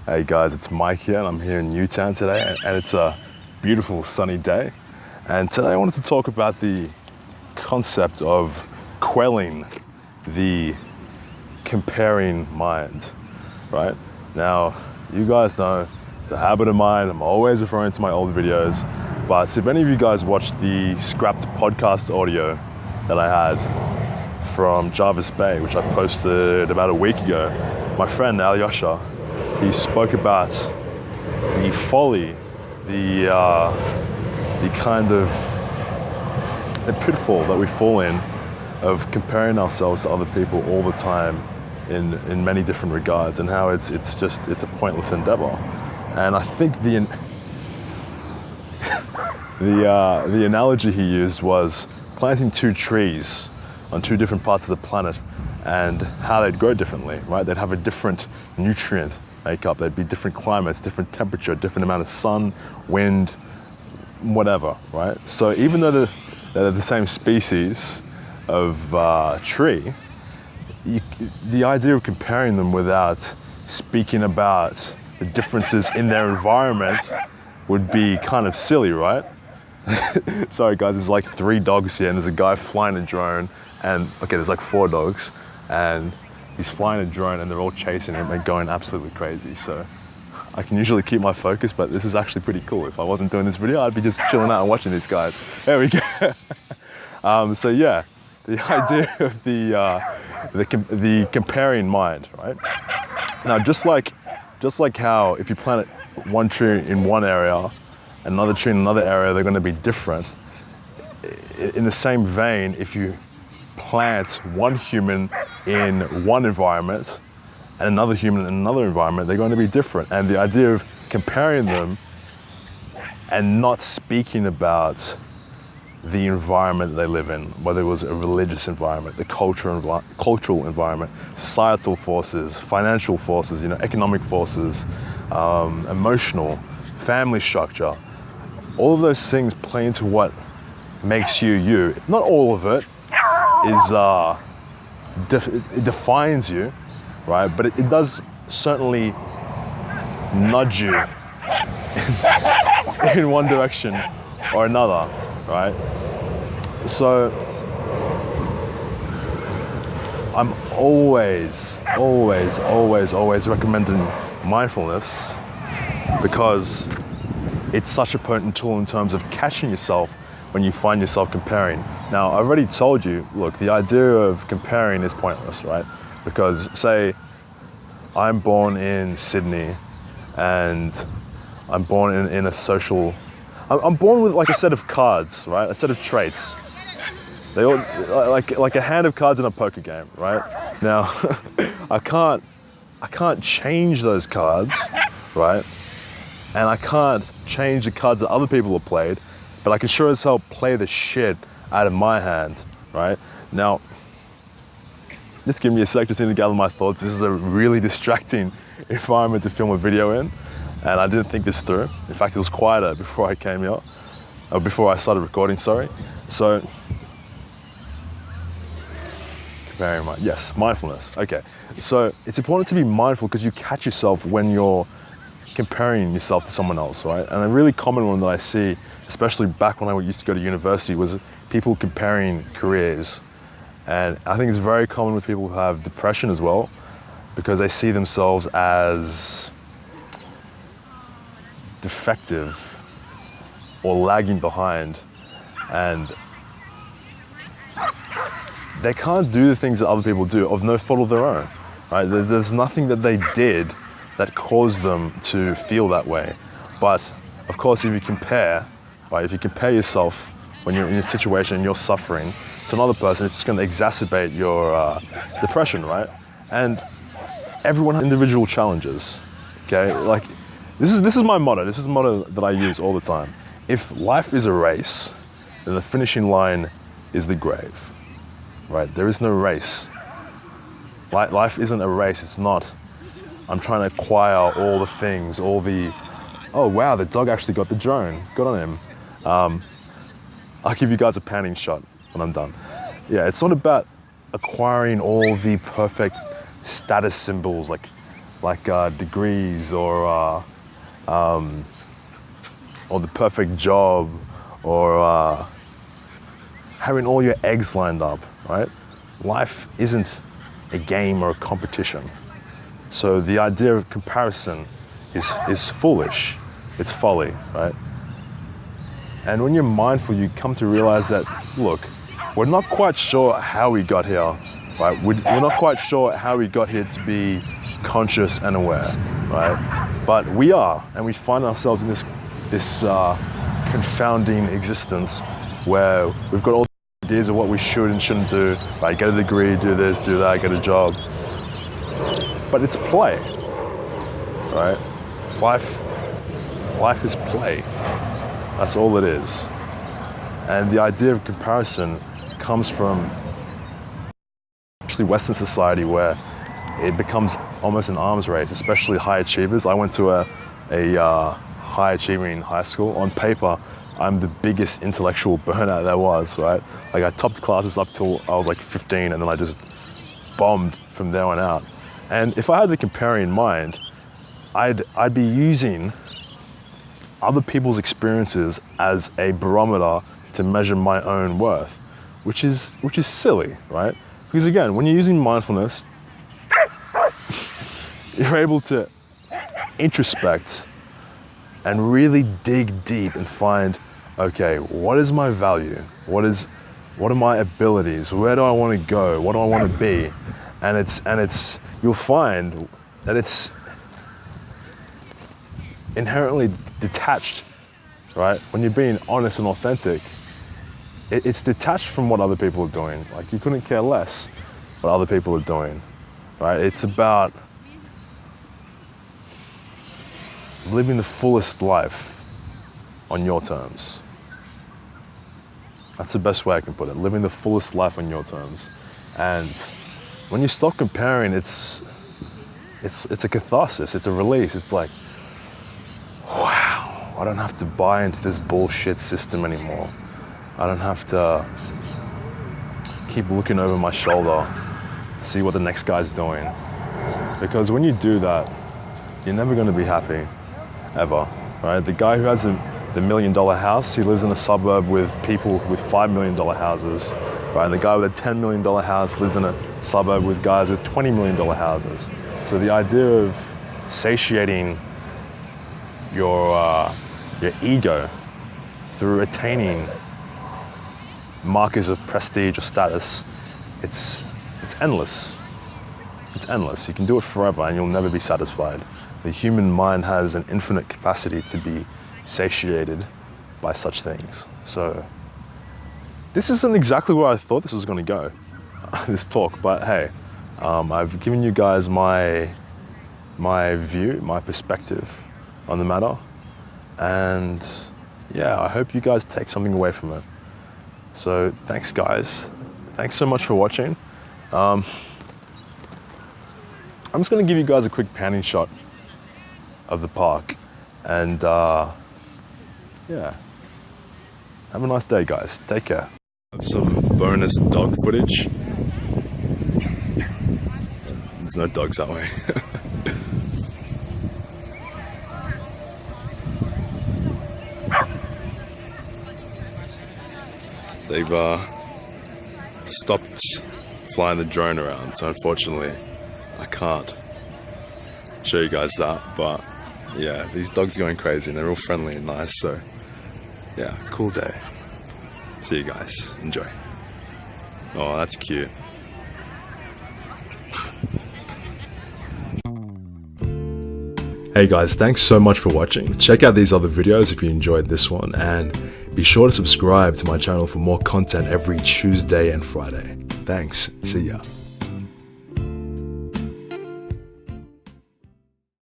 Hey guys, it's Mike here and I'm here in Newtown today and it's a beautiful sunny day. And today I wanted to talk about the concept of quelling the comparing mind, right? Now, you guys know it's a habit of mine. I'm always referring to my old videos, but if any of you guys watched the scrapped podcast audio that I had from Jarvis Bay, which I posted about a week ago, my friend Alyosha, he spoke about the folly, the kind of the pitfall that we fall in of comparing ourselves to other people all the time in many different regards, and how it's a pointless endeavor. And I think the analogy he used was planting two trees on two different parts of the planet and how they'd grow differently, right? They'd have a different nutrient makeup, there'd be different climates, different temperature, different amount of sun, wind, whatever, right? So even though they're the same species of tree, the idea of comparing them without speaking about the differences in their environment would be kind of silly, right? Sorry guys, there's like 3 dogs here and there's a guy flying a drone and, okay, there's like 4 dogs and he's flying a drone and they're all chasing him and going absolutely crazy. So I can usually keep my focus, but this is actually pretty cool. If I wasn't doing this video, I'd be just chilling out and watching these guys. There we go. So yeah, the idea of the comparing mind, right? Now, just like how if you plant one tree in one area, another tree in another area, they're going to be different. In the same vein, if you plant one human in one environment and another human in another environment, they're going to be different. And the idea of comparing them and not speaking about the environment they live in, whether it was a religious environment, the cultural environment, societal forces, financial forces, economic forces, emotional, family structure, all of those things play into what makes you you. Not all of it it defines you, right? But it does certainly nudge you in one direction or another, right? So I'm always recommending mindfulness because it's such a potent tool in terms of catching yourself when you find yourself comparing. Now, I've already told you, look, the idea of comparing is pointless, right? Because say I'm born in Sydney and I'm born in a social, I'm born with like a set of cards, right? A set of traits. They all, like a hand of cards in a poker game, right? Now, I can't change those cards, right? And I can't change the cards that other people have played, but I can sure as hell play the shit out of my hand, right? Now, just give me a sec to gather my thoughts. This is a really distracting environment to film a video in, and I didn't think this through. In fact, it was quieter before I came here, or before I started recording, sorry. So, comparing mind, yes, mindfulness, okay. So it's important to be mindful because you catch yourself when you're comparing yourself to someone else, right? And a really common one that I see, especially back when I used to go to university, was people comparing careers. And I think it's very common with people who have depression as well, because they see themselves as defective or lagging behind, and they can't do the things that other people do of no fault of their own, right? There's nothing that they did that caused them to feel that way. But of course, if you compare, right, if you compare yourself when you're in a situation and you're suffering to another person, it's just going to exacerbate your depression, right? And everyone has individual challenges, okay? Like, this is my motto. This is the motto that I use all the time. If life is a race, then the finishing line is the grave, right? There is no race. Life isn't a race. It's not, I'm trying to acquire all the things, oh wow, the dog actually got the drone. Good on him. I'll give you guys a panning shot when I'm done. Yeah, it's not about acquiring all the perfect status symbols, like degrees or the perfect job or having all your eggs lined up, right? Life isn't a game or a competition. So the idea of comparison is foolish. It's folly, right? And when you're mindful, you come to realize that, look, we're not quite sure how we got here, right? We're not quite sure how we got here to be conscious and aware, right? But we are, and we find ourselves in this confounding existence where we've got all the ideas of what we should and shouldn't do, right? Get a degree, do this, do that, get a job. But it's play, right? Life is play. That's all it is. And the idea of comparison comes from actually Western society, where it becomes almost an arms race, especially high achievers. I went to a high achieving high school. On paper, I'm the biggest intellectual burnout there was, right? Like I topped classes up till I was like 15, and then I just bombed from there on out. And if I had the comparing mind, I'd be using other people's experiences as a barometer to measure my own worth, which is silly, right? Because again, when you're using mindfulness, you're able to introspect and really dig deep and find, okay, what is my value? What are my abilities? Where do I want to go? What do I want to be? And you'll find that it's inherently detached, right? When you're being honest and authentic, it's detached from what other people are doing. Like you couldn't care less what other people are doing, right? It's about living the fullest life on your terms. That's the best way I can put it. Living the fullest life on your terms. And when you stop comparing, it's a catharsis, it's a release. It's like, wow, I don't have to buy into this bullshit system anymore. I don't have to keep looking over my shoulder to see what the next guy's doing. Because when you do that, you're never going to be happy, ever, right? The guy who has the $1 million house, he lives in a suburb with people with $5 million houses, right? And the guy with a $10 million house lives in a suburb with guys with $20 million houses. So the idea of satiating your ego through attaining markers of prestige or status, it's endless. It's endless. You can do it forever and you'll never be satisfied. The human mind has an infinite capacity to be satiated by such things. So this isn't exactly where I thought this was going to go, this talk, but hey, I've given you guys my view, my perspective on the matter, and yeah, I hope you guys take something away from it. So thanks guys, thanks so much for watching. I'm just going to give you guys a quick panning shot of the park, and yeah, have a nice day guys, take care. Some bonus dog footage. There's no dogs that way. They've stopped flying the drone around, so unfortunately I can't show you guys that, but yeah, these dogs are going crazy and they're all friendly and nice, so yeah, cool day. See you guys, enjoy. Oh, that's cute. Hey guys, thanks so much for watching. Check out these other videos if you enjoyed this one, and be sure to subscribe to my channel for more content every Tuesday and Friday. Thanks, see ya.